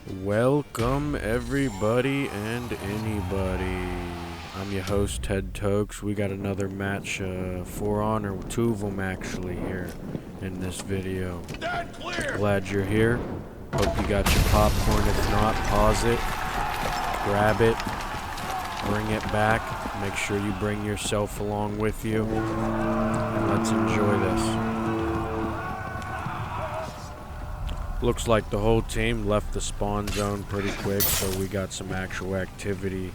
Welcome everybody and anybody. I'm your host TedTokez. We got another match, 4 on, or 2 of them actually here in this video. Glad you're here. Hope you got your popcorn. If not, pause it, grab it, bring it back. Make sure you bring yourself along with you. And let's enjoy this. Looks like the whole team left the spawn zone pretty quick, so we got some actual activity.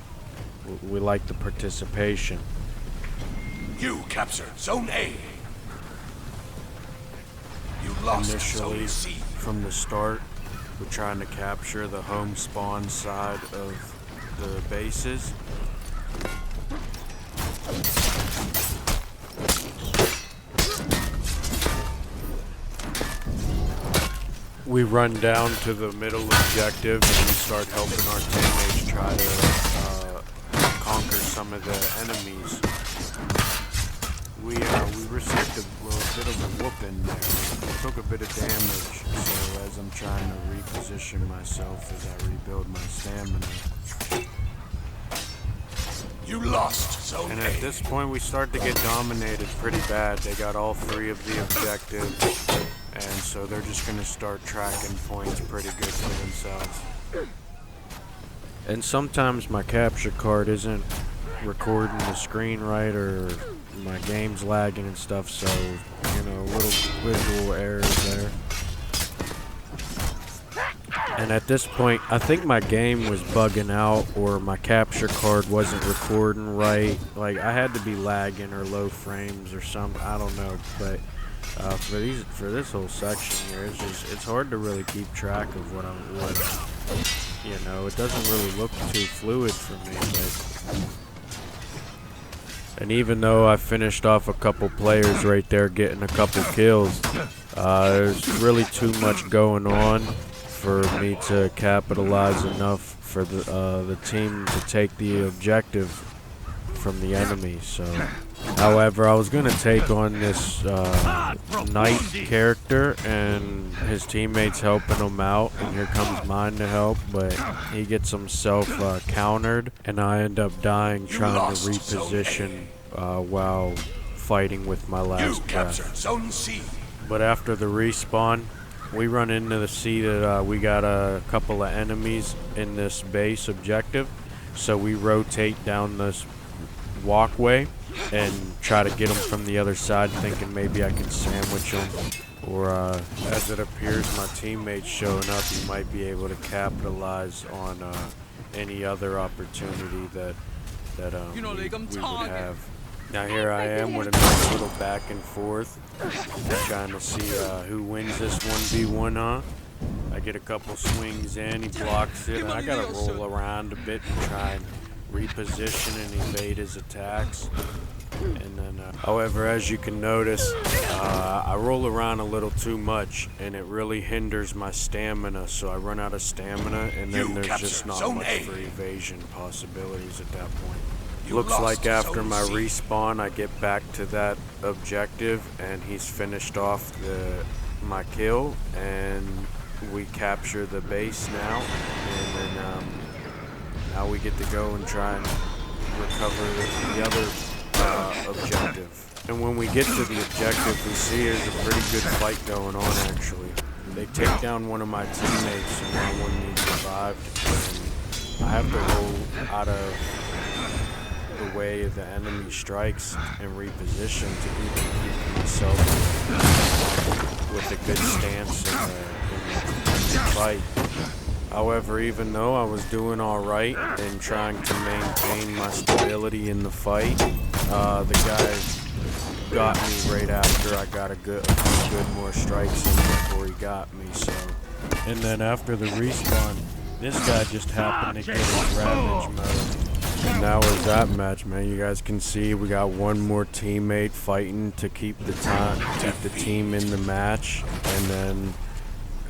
We like the participation. You captured Zone A. You lost Initially, Zone C. from the start, we're trying to capture the home spawn side of the bases. We run down to the middle objective and we start helping our teammates try to conquer some of the enemies. We received a bit of a whooping there. We took a bit of damage, so as I'm trying to reposition myself as I rebuild my stamina. You lost Zone And A. at this point we start to get dominated pretty bad. They got all 3 of the objectives. And so they're just going to start tracking points pretty good for themselves. And sometimes my capture card isn't recording the screen right, or my game's lagging and stuff, so, little visual errors there. And at this point, I think my game was bugging out, or my capture card wasn't recording right. Like, I had to be lagging or low frames or something, I don't know, but for this whole section here, it's hard to really keep track of what it doesn't really look too fluid for me. And even though I finished off a couple players right there, getting a couple kills, there's really too much going on for me to capitalize enough for the team to take the objective from the enemy. So, however, I was gonna take on this knight character, and his teammates helping him out, and here comes mine to help, but he gets himself countered, and I end up dying trying to reposition while fighting with my last breath. Zone C. But after the respawn, we run into the sea that we got a couple of enemies in this base objective, so we rotate down this walkway and try to get them from the other side, thinking maybe I can sandwich them, or as it appears my teammates showing up, you might be able to capitalize on any other opportunity that we would have. Now here I am with a nice little back and forth, trying to see who wins this 1v1, huh? I get a couple swings in, he blocks it, and I gotta roll around a bit and try and reposition and evade his attacks. And then, however, as you can notice, I roll around a little too much, and it really hinders my stamina, so I run out of stamina, and then there's just not much for evasion possibilities at that point. Looks like after my respawn, I get back to that objective, and he's finished off my kill, and we capture the base now, and then now we get to go and try and recover the other objective. And when we get to the objective, we see there's a pretty good fight going on, actually. They take down one of my teammates, and that one needs revived, and I have to roll out of the way the enemy strikes and reposition to even keep myself with a good stance in the fight. However, even though I was doing alright and trying to maintain my stability in the fight, the guy got me right after I got a good more strikes in before he got me. So, and then after the respawn, this guy just happened to get his ravage mode. And that was that match, man. You guys can see we got one more teammate fighting to keep the team in the match, and then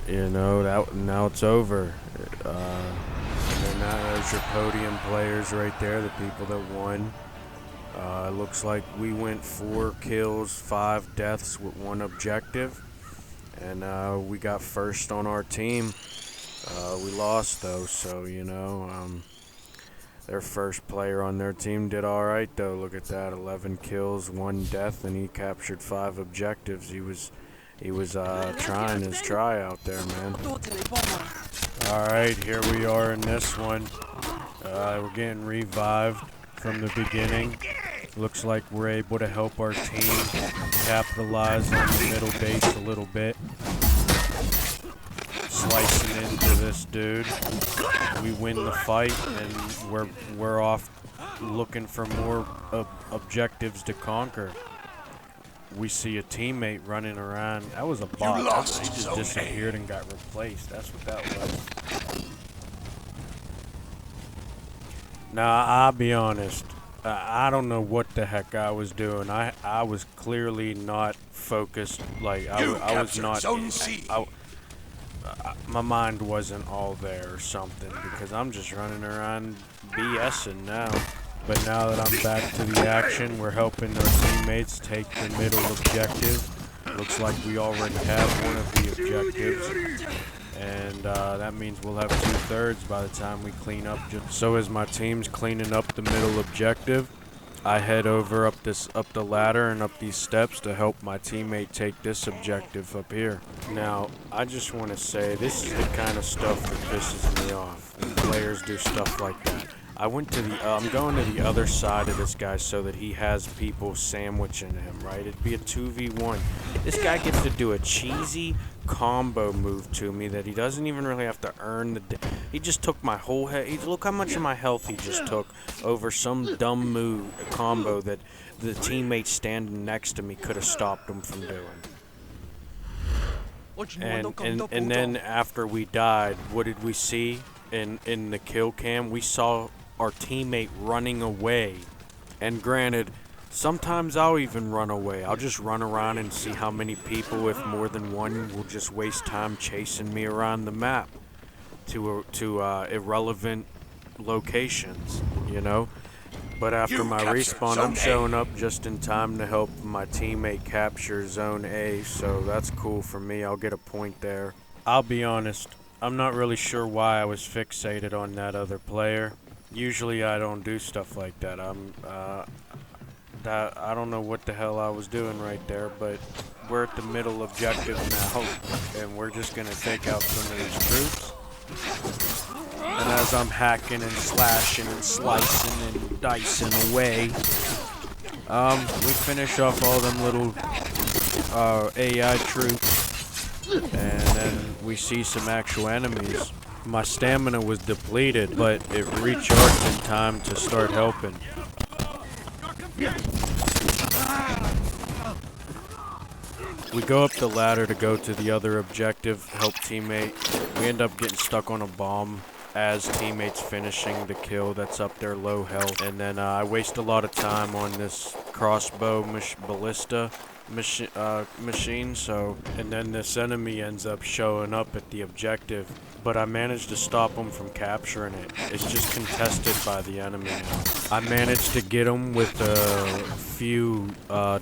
now it's over. And then there's your podium players right there, the people that won. It looks like we went 4 kills, 5 deaths with 1 objective, and we got first on our team. We lost though, so you know, their first player on their team did all right though. Look at that, 11 kills, 1 death, and he captured 5 objectives. He was trying his try out there, man. All right, here we are in this one. We're getting revived from the beginning. Looks like we're able to help our team capitalize on the middle base a little bit. Slicing into this dude. We win the fight, and we're off looking for more objectives to conquer. We see a teammate running around. That was a bot. He just disappeared and got replaced. That's what that was. Now, I'll be honest. I don't know what the heck I was doing. I was clearly not focused. Like I was not. My mind wasn't all there or something, because I'm just running around BSing now. But now that I'm back to the action, we're helping our teammates take the middle objective. Looks like we already have one of the objectives, and that means we'll have 2/3 by the time we clean up. So as my team's cleaning up the middle objective, I head over up the ladder and up these steps to help my teammate take this objective up here. Now, I just want to say, this is the kind of stuff that pisses me off when players do stuff like that. I'm going to the other side of this guy so that he has people sandwiching him, right? It'd be a 2v1. This guy gets to do a cheesy combo move to me that he doesn't even really have to earn he just took my whole head. Look how much of my health he just took over some dumb combo that the teammate standing next to me could have stopped him from doing. And then after we died, what did we see in the kill cam? We saw our teammate running away. And granted, sometimes I'll even run away. I'll just run around and see how many people, if more than one, will just waste time chasing me around the map to irrelevant locations, you know? But after my respawn, I'm showing up just in time to help my teammate capture Zone A, so that's cool for me. I'll get a point there. I'll be honest, I'm not really sure why I was fixated on that other player. Usually I don't do stuff like that. I don't know what the hell I was doing right there, but we're at the middle objective now, and we're just gonna take out some of these troops. And as I'm hacking and slashing and slicing and dicing away, we finish off all them little AI troops, and then we see some actual enemies. My stamina was depleted, but it recharged in time to start helping. We go up the ladder to go to the other objective, help teammate. We end up getting stuck on a bomb as teammates finishing the kill that's up there low health. And then I waste a lot of time on this crossbow ballista machine, and then this enemy ends up showing up at the objective, but I managed to stop him from capturing it. It's just contested by the enemy now. I managed to get him with a few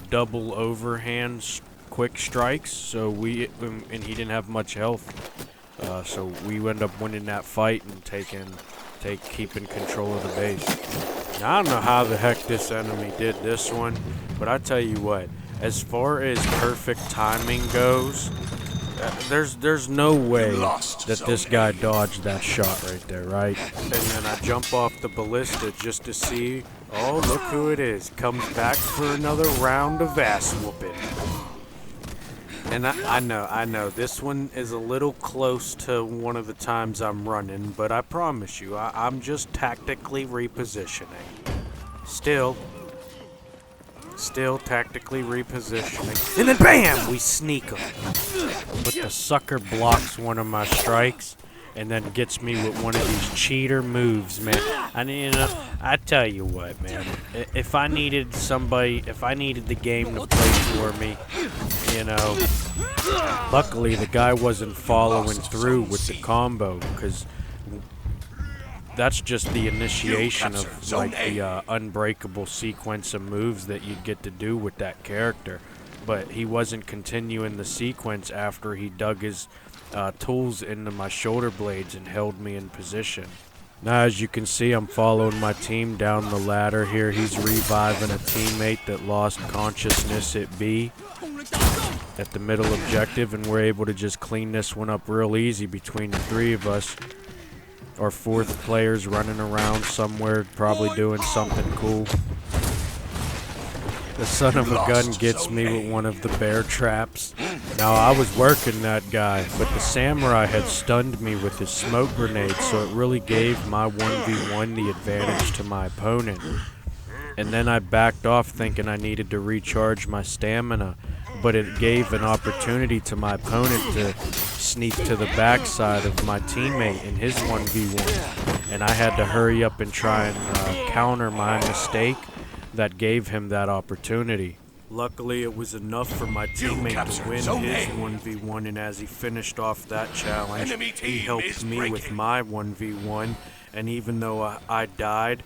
double overhand quick strikes, and he didn't have much health, so we end up winning that fight and keeping control of the base. Now, I don't know how the heck this enemy did this one, but I tell you what, as far as perfect timing goes, there's no way that this guy dodged that shot right there, right? And then I jump off the ballista just to see, oh, look who it is. Comes back for another round of ass whooping. And I know, this one is a little close to one of the times I'm running, but I promise you, I'm just tactically repositioning. Still tactically repositioning. And then BAM! We sneak him. But the sucker blocks one of my strikes and then gets me with one of these cheater moves, man. I tell you what, man. If I needed the game to play for me, luckily the guy wasn't following through with the combo, because that's just the initiation of like the unbreakable sequence of moves that you'd get to do with that character. But he wasn't continuing the sequence after he dug his tools into my shoulder blades and held me in position. Now, as you can see, I'm following my team down the ladder here. He's reviving a teammate that lost consciousness at B at the middle objective, and we're able to just clean this one up real easy between the three of us. Our fourth player's running around somewhere, probably doing something cool. The son of a gun gets me with one of the bear traps. Now, I was working that guy, but the samurai had stunned me with his smoke grenade, so it really gave my 1v1 the advantage to my opponent. And then I backed off thinking I needed to recharge my stamina, but it gave an opportunity to my opponent to sneak to the backside of my teammate in his 1v1. And I had to hurry up and try and counter my mistake that gave him that opportunity. Luckily, it was enough for my teammate to win his 1v1, and as he finished off that challenge, he helped me with my 1v1, and even though I died,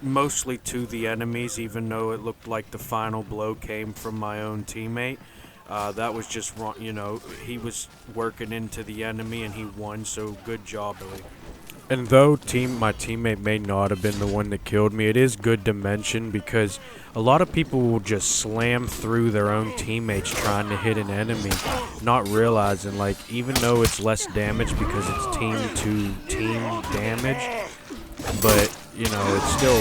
mostly to the enemies, even though it looked like the final blow came from my own teammate, that was just wrong. You know, he was working into the enemy and he won, so good job, Billy. And though my teammate may not have been the one that killed me, it is good to mention because a lot of people will just slam through their own teammates trying to hit an enemy, not realizing, like, even though it's less damage because it's team-to-team damage, but, you know, it's still,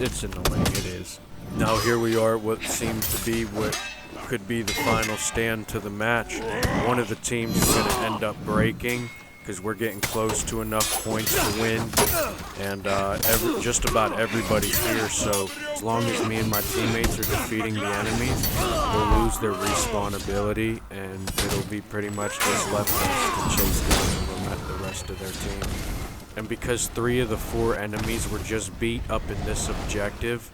it's annoying, it is. Now here we are, what seems to be what could be the final stand to the match. One of the teams is going to end up breaking, because we're getting close to enough points to win, and just about everybody's here, so as long as me and my teammates are defeating the enemies, they'll lose their respawn ability, and it'll be pretty much just left us to chase down the rest of their team. And because 3 of the 4 enemies were just beat up in this objective,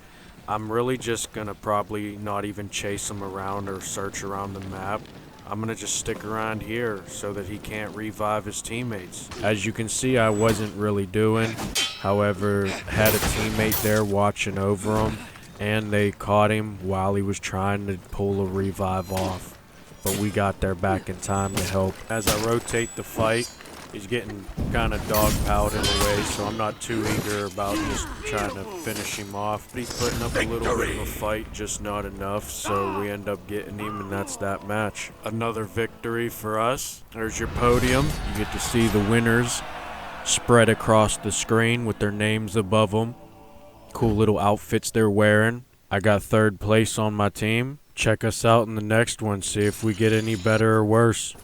I'm really just gonna probably not even chase them around or search around the map. I'm going to just stick around here so that he can't revive his teammates. As you can see, I wasn't really doing. However, had a teammate there watching over him, and they caught him while he was trying to pull a revive off. But we got there back in time to help. As I rotate the fight, he's getting kind of dog-pilled in a way, so I'm not too eager about just trying to finish him off. But he's putting up a little bit of a fight, just not enough, so we end up getting him, and that's that match. Another victory for us. There's your podium. You get to see the winners spread across the screen with their names above them. Cool little outfits they're wearing. I got 3rd place on my team. Check us out in the next one, see if we get any better or worse.